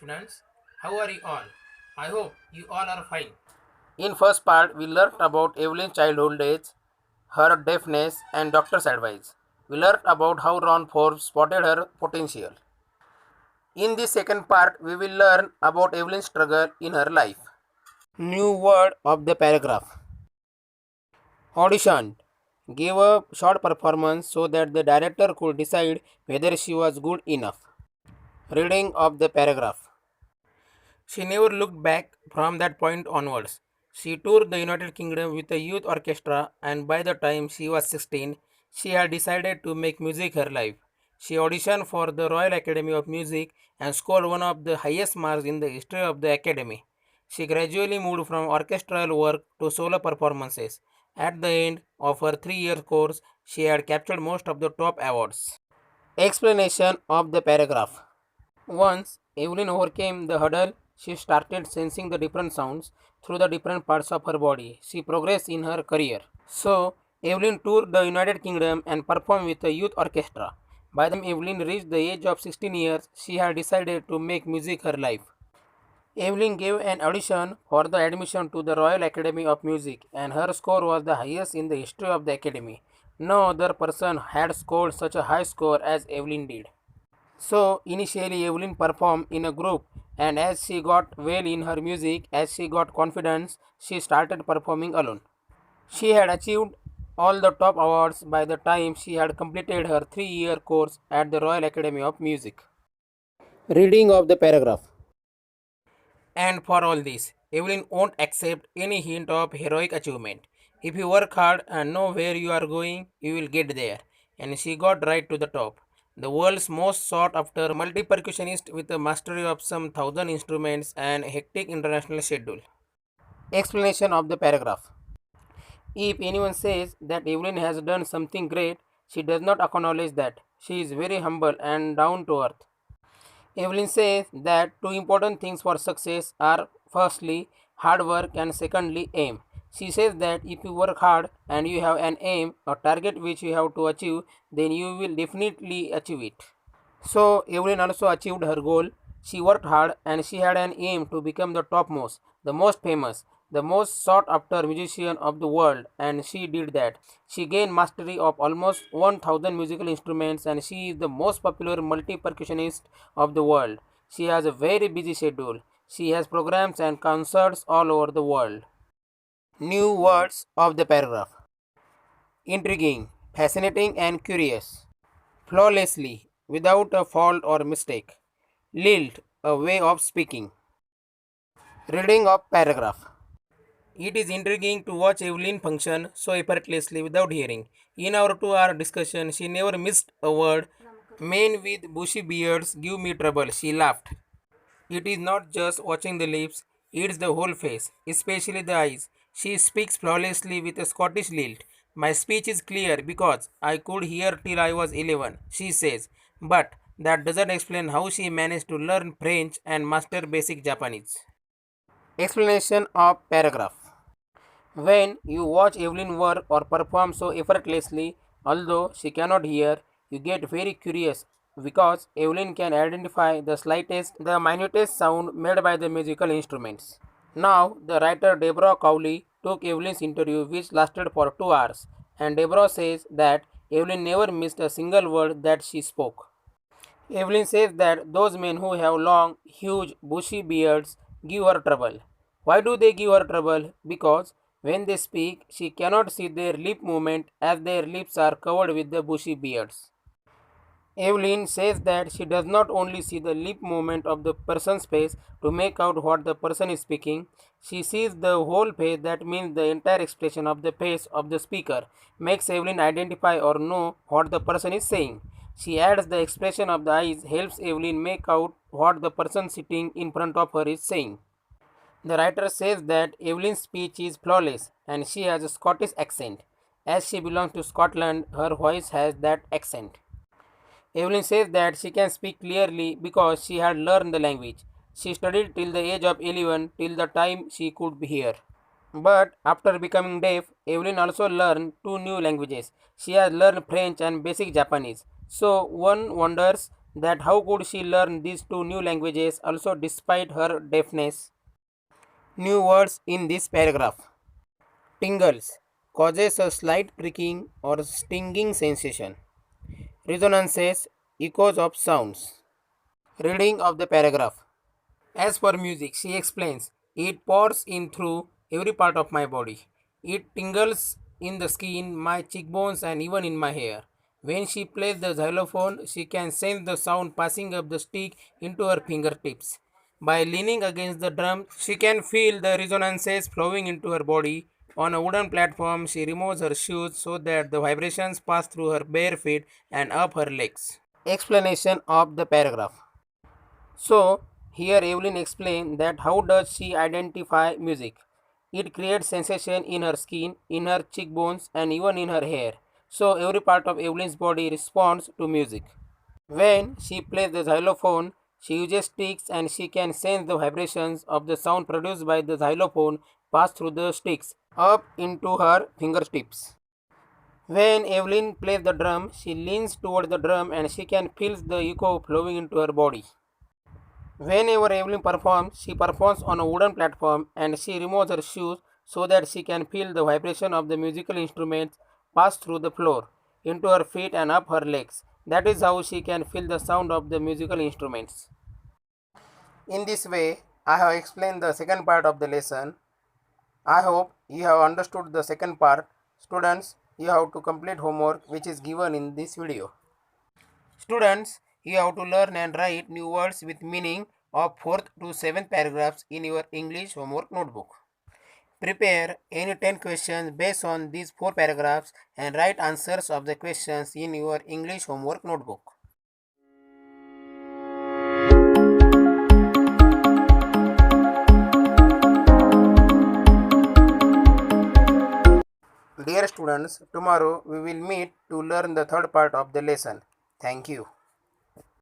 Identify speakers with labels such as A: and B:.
A: students. How are you all? I hope you all are fine.
B: In first part, we learned about Evelyn's childhood days, her deafness, and doctor's advice. We learned about how Ron Forbes spotted her potential. In the second part, we will learn about Evelyn's struggle in her life. New word of the paragraph. Auditioned. Gave a short performance so that the director could decide whether she was good enough. Reading of the paragraph. She never looked back from that point onwards. She toured the United Kingdom with a youth orchestra, and by the time she was 16, she had decided to make music her life. She auditioned for the Royal Academy of Music and scored one of the highest marks in the history of the Academy. She gradually moved from orchestral work to solo performances. At the end of her 3 year course, she had captured most of the top awards. Explanation of the paragraph. Once Evelyn overcame the hurdle, she started sensing the different sounds through the different parts of her body. She progressed in her career. So, Evelyn toured the United Kingdom and performed with a youth orchestra. By the time Evelyn reached the age of 16 years, she had decided to make music her life. Evelyn gave an audition for the admission to the Royal Academy of Music, and her score was the highest in the history of the Academy. No other person had scored such a high score as Evelyn did. So initially Evelyn performed in a group, and as she got well in her music, as she got confidence, she started performing alone. She had achieved all the top awards by the time she had completed her 3 year course at the Royal Academy of Music. Reading of the paragraph. And for all this, Evelyn won't accept any hint of heroic achievement. If you work hard and know where you are going, you will get there. And she got right to the top. The world's most sought after multi percussionist with a mastery of some thousand instruments and hectic international schedule. Explanation of the paragraph. If anyone says that Evelyn has done something great, she does not acknowledge that. She is very humble and down to earth. Evelyn says that two important things for success are firstly hard work and secondly aim. She says that if you work hard and you have an aim, a target which you have to achieve, then you will definitely achieve it. So Evelyn also achieved her goal. She worked hard and she had an aim to become the topmost, the most famous, the most sought after musician of the world, and she did that. She gained mastery of almost 1000 musical instruments, and she is the most popular multi percussionist of the world. She has a very busy schedule. She has programs and concerts all over the world. New words of the paragraph. Intriguing, fascinating, and curious. Flawlessly, without a fault or mistake. Lilt, a way of speaking. Reading of paragraph. It is intriguing to watch Evelyn function so effortlessly without hearing. In our 2 hour discussion, she never missed a word. Men with bushy beards give me trouble, she laughed. It is not just watching the lips, it's the whole face, especially the eyes. She speaks flawlessly with a Scottish lilt. My speech is clear because I could hear till I was 11, she says. But that doesn't explain how she managed to learn French and master basic Japanese. Explanation of paragraph. When you watch Evelyn work or perform so effortlessly, although she cannot hear, you get very curious because Evelyn can identify the minutest sound made by the musical instruments. Now, the writer Deborah Cowley took Evelyn's interview, which lasted for 2 hours, and Deborah says that Evelyn never missed a single word that she spoke. Evelyn says that those men who have long, huge, bushy beards give her trouble. Why do they give her trouble? Because when they speak, she cannot see their lip movement as their lips are covered with the bushy beards. Evelyn says that she does not only see the lip movement of the person's face to make out what the person is speaking, she sees the whole face, that means the entire expression of the face of the speaker makes Evelyn identify or know what the person is saying. She adds the expression of the eyes helps Evelyn make out what the person sitting in front of her is saying. The writer says that Evelyn's speech is flawless and she has a Scottish accent. As she belongs to Scotland, her voice has that accent. Evelyn says that she can speak clearly because she had learned the language. She studied till the age of 11 till the time she could hear. But after becoming deaf, Evelyn also learned two new languages. She has learned French and basic Japanese. So one wonders that how could she learn these two new languages also despite her deafness. New words in this paragraph. Tingles causes a slight pricking or stinging sensation. Resonances, echoes of sounds. Reading of the paragraph. As for music, she explains, it pours in through every part of my body. It tingles in the skin, my cheekbones, and even in my hair. When she plays the xylophone, she can sense the sound passing up the stick into her fingertips. By leaning against the drum, she can feel the resonances flowing into her body. On a wooden platform, she removes her shoes so that the vibrations pass through her bare feet and up her legs. Explanation of the paragraph. So, here Evelyn explained that how does she identify music. It creates sensation in her skin, in her cheekbones, and even in her hair. So every part of Evelyn's body responds to music. When she plays the xylophone, she uses sticks and she can sense the vibrations of the sound produced by the xylophone pass through the sticks up into her fingertips. When Evelyn plays the drum, she leans toward the drum and she can feel the echo flowing into her body. Whenever Evelyn performs, she performs on a wooden platform and she removes her shoes so that she can feel the vibration of the musical instruments pass through the floor, into her feet and up her legs. That is how she can feel the sound of the musical instruments. In this way, I have explained the second part of the lesson. I hope you have understood the second part. Students, you have to complete homework which is given in this video. Students, you have to learn and write new words with meaning of 4th to 7th paragraphs in your English homework notebook. Prepare any 10 questions based on these 4 paragraphs and write answers of the questions in your English homework notebook. Dear students, tomorrow we will meet to learn the third part of the lesson. Thank you.